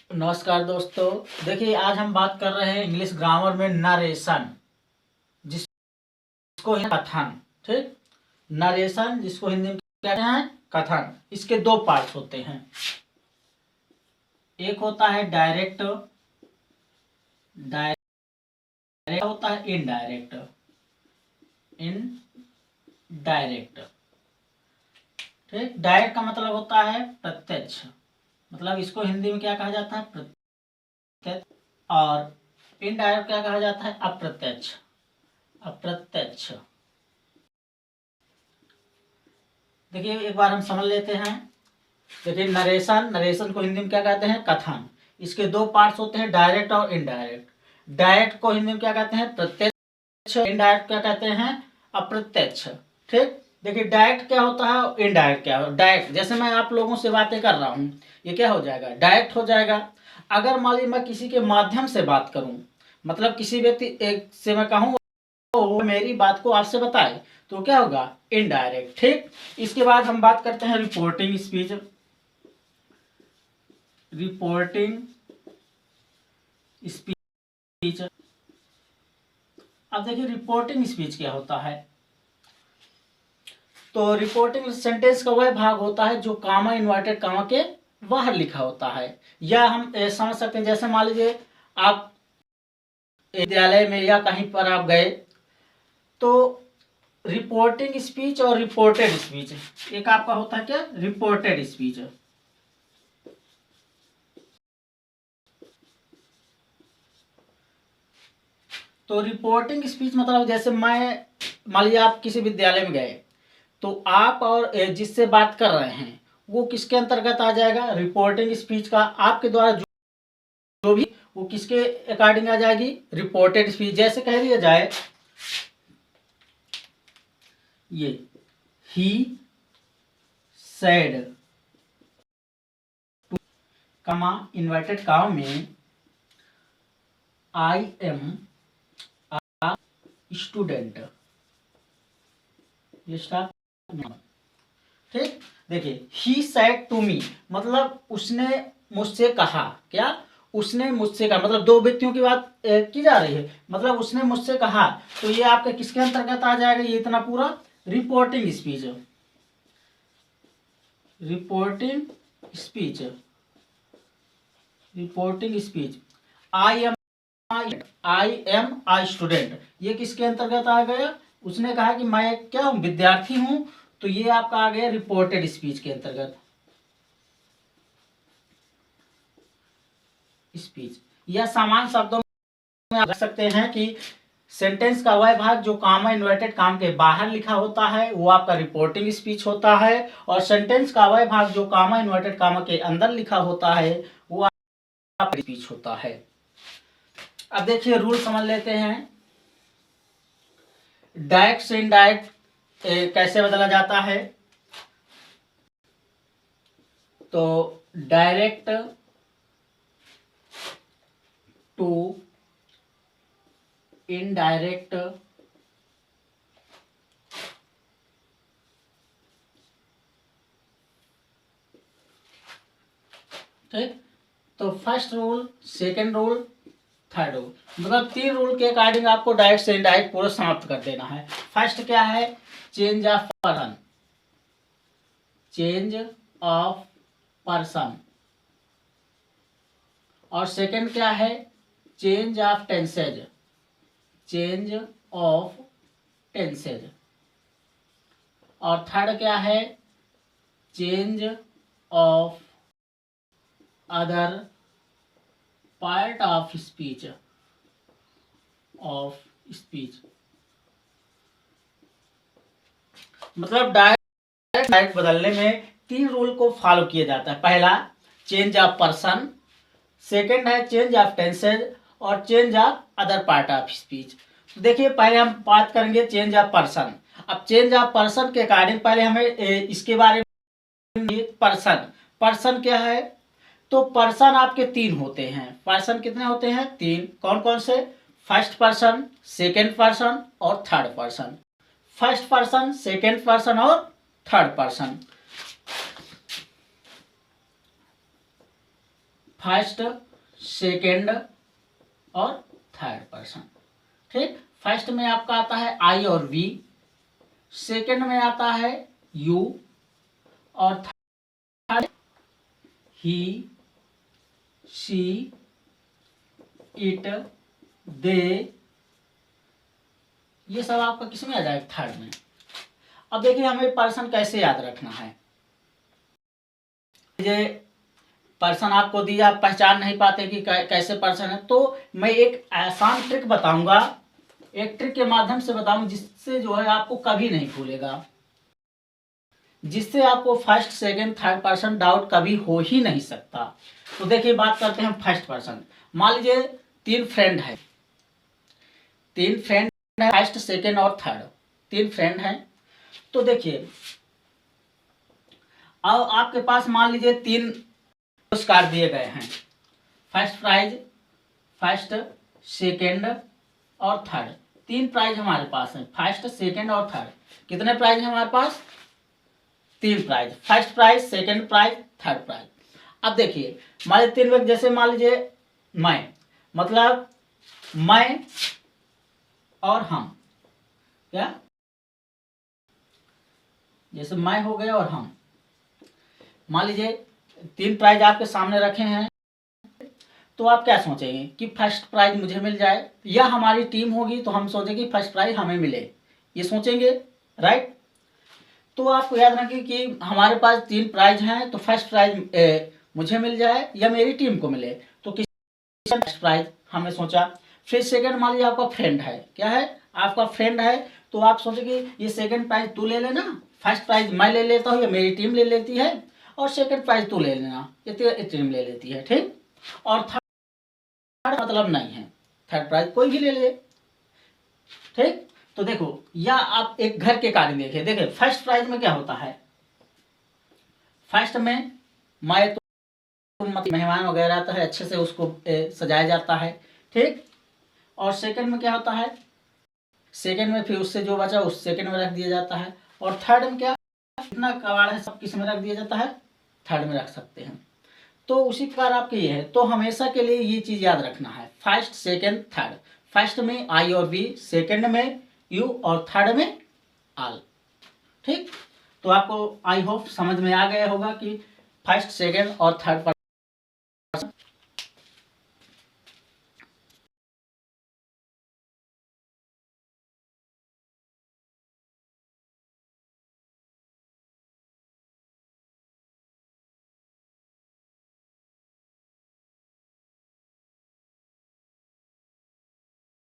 नमस्कार दोस्तों। देखिए, आज हम बात कर रहे हैं इंग्लिश ग्रामर में नरेशन, जिसको कथन। ठीक, नरेशन जिसको हिंदी में क्या कहते हैं, कथन। इसके दो पार्ट्स होते हैं। एक होता है डायरेक्ट, डायरेक्ट होता है इनडायरेक्ट। इनडायरेक्ट, ठीक। डायरेक्ट का मतलब होता है प्रत्यक्ष, मतलब इसको हिंदी में क्या कहा जाता है, प्रत्यक्ष। और इनडायरेक्ट क्या कहा जाता है, अप्रत्यक्ष। अप्रत्यक्ष। देखिए, एक बार हम समझ लेते हैं। देखिए, नरेशन, नरेशन को हिंदी में क्या कहते हैं, कथन। इसके दो पार्ट्स होते हैं, डायरेक्ट और इनडायरेक्ट। डायरेक्ट को हिंदी में क्या कहते हैं, प्रत्यक्ष। इनडायरेक्ट क्या कहते हैं, अप्रत्यक्ष। ठीक। देखिए, डायरेक्ट क्या होता है, इनडायरेक्ट क्या होता है। डायरेक्ट जैसे मैं आप लोगों से बातें कर रहा हूँ, ये क्या हो जाएगा, डायरेक्ट हो जाएगा। अगर मान लीजिए मैं किसी के माध्यम से बात करूँ, मतलब किसी व्यक्ति एक से मैं कहूँ वो मेरी बात को आपसे बताए, तो क्या होगा, इनडायरेक्ट। ठीक। इसके बाद हम बात करते हैं रिपोर्टिंग स्पीच। Reporting speech. अब देखिए, रिपोर्टिंग स्पीच क्या होता है। तो रिपोर्टिंग सेंटेंस का वह भाग होता है जो कामा इन्वर्टेड कामा के बाहर लिखा होता है। या हम समझ सकते हैं, जैसे मान लीजिए आप विद्यालय में या कहीं पर आप गए, तो रिपोर्टिंग स्पीच और रिपोर्टेड स्पीच, एक आपका होता है क्या, रिपोर्टेड स्पीच। तो रिपोर्टिंग स्पीच मतलब जैसे मैं, मान लीजिए आप किसी विद्यालय में गए, तो आप और जिससे बात कर रहे हैं वो किसके अंतर्गत आ जाएगा, रिपोर्टिंग स्पीच का। आपके द्वारा जो भी वो किसके अकॉर्डिंग आ जाएगी, रिपोर्टेड स्पीच। जैसे कह दिया जाए, ये ही सेड, कमा इन्वर्टेड कामा में, आई एम अ स्टूडेंट। ये स्टार्ट। ठीक। देखिए, ही सेड टू मी मतलब उसने मुझसे कहा। क्या, उसने मुझसे कहा, मतलब दो व्यक्तियों की बात की जा रही है, मतलब उसने मुझसे कहा। तो ये आपके किसके अंतर्गत आ जाएगा, ये इतना पूरा reporting speech. Reporting speech. Reporting speech. I am I student, ये किसके अंतर्गत आ गया, उसने कहा कि मैं क्या हूँ, विद्यार्थी हूँ। तो ये आपका आ गया रिपोर्टेड स्पीच के अंतर्गत। स्पीच या सामान्य शब्दों में आप रख सकते हैं कि सेंटेंस का वह भाग जो कामा इन्वर्टेड काम के बाहर लिखा होता है वो आपका रिपोर्टिंग स्पीच होता है, और सेंटेंस का वह भाग जो कामा इन्वर्टेड कामा के अंदर लिखा होता है वो आपका स्पीच होता है। अब देखिए, रूल समझ लेते हैं। डायरेक्ट से इनडायरेक्ट कैसे बदला जाता है। तो डायरेक्ट टू इनडायरेक्ट, ठीक। तो first rule, second rule, third rule, मतलब तीन रूल के अकॉर्डिंग आपको डायरेक्ट से इनडायरेक्ट पूरा समाप्त कर देना है। फर्स्ट क्या है, change of person. Change of person. और सेकंड क्या है, change of tenses. Change of tenses. और थर्ड क्या है, change of other part of speech. Of speech मतलब डायरेक्ट बदलने में तीन रूल को फॉलो किया जाता है। पहला, चेंज ऑफ पर्सन। सेकंड है चेंज ऑफ टेंसेज। और change of other part of speech. तो देखिए, पहले हम बात करेंगे चेंज ऑफ पर्सन। अब चेंज ऑफ पर्सन के अकॉर्डिंग पहले हमें इसके बारे में, पर्सन, पर्सन क्या है। तो पर्सन आपके तीन होते हैं। पर्सन कितने होते हैं, तीन। कौन कौन से, फर्स्ट पर्सन, सेकंड पर्सन और third person. First person, second person और थर्ड पर्सन। फर्स्ट, सेकेंड और थर्ड पर्सन। ठीक, फर्स्ट में आपका आता है आई और वी, सेकेंड में आता है यू, और थर्ड ही, शी, इट, दे। ये सब आपका किस में आ जाएगा? थर्ड में। अब देखिए हमें पर्सन कैसे याद रखना है। ये पर्सन आपको दिया, आप पहचान नहीं पाते कि कैसे पर्सन है, तो मैं एक आसान ट्रिक बताऊंगा, एक ट्रिक के माध्यम से बताऊंगा जिससे जो है आपको कभी नहीं भूलेगा, जिससे आपको first, second, third person doubt कभी हो ही नहीं सकता। तो देखिए बात करते हैं फर्स्ट पर्सन। मान लीजिए तीन फ्रेंड है, फर्स्ट, सेकंड और थर्ड, तीन फ्रेंड हैं। तो देखिए अब आपके पास मान लीजिए तीन पुरस्कार दिए गए हैं, फर्स्ट प्राइज, फर्स्ट, सेकेंड और थर्ड। तीन प्राइज हमारे पास है, फर्स्ट, सेकेंड और थर्ड। कितने प्राइज हैं हमारे पास? तीन prize, first prize, second prize, third prize. अब देखिए मान लीजिए तीन व्यक्ति, जैसे मान लीजिए मैं, मतलब मैं और हम, क्या, जैसे मैं हो गया और हम, मान लीजिए तीन प्राइज आपके सामने रखे हैं, तो आप क्या सोचेंगे कि फर्स्ट प्राइज मुझे मिल जाए, या हमारी टीम होगी तो हम सोचेंगे कि फर्स्ट प्राइज हमें मिले, ये सोचेंगे, राइट। तो आपको याद रखें कि हमारे पास तीन प्राइज हैं, तो फर्स्ट प्राइज मुझे मिल जाए या मेरी टीम को मिले, तो किसी फर्स्ट प्राइज हमने सोचा। फिर सेकंड, मान लीजिए आपका फ्रेंड है, क्या है, आपका फ्रेंड है, तो आप सोचेंगे ये सेकंड प्राइज तू ले लेना, फर्स्ट प्राइज मैं ले लेता हूँ या मेरी टीम ले लेती है, और सेकंड प्राइज तू ले लेना, ये टीम ले लेती है, ठीक। और थर्ड मतलब नहीं है, थर्ड प्राइज कोई भी ले ले, ठीक। तो देखो, या आप एक घर के कार्य देखिए फर्स्ट प्राइज में क्या होता है, फर्स्ट में मैं तो मतलब मेहमान वगैरह आता है, अच्छे से उसको सजाया जाता है, ठीक। और सेकंड में क्या होता है, सेकंड में फिर उससे जो बचा उस सेकंड में रख दिया जाता है, और थर्ड में क्या, इतना कबाड़ है सब किस में रख दिया जाता है, थर्ड में रख सकते हैं। तो उसी प्रकार आपके ये है, तो हमेशा के लिए ये चीज याद रखना है, फर्स्ट, सेकंड, थर्ड। फर्स्ट में आई और वी, सेकंड में यू और थर्ड में आल, ठीक। तो आपको आई होप समझ में आ गया होगा कि फर्स्ट, सेकंड और थर्ड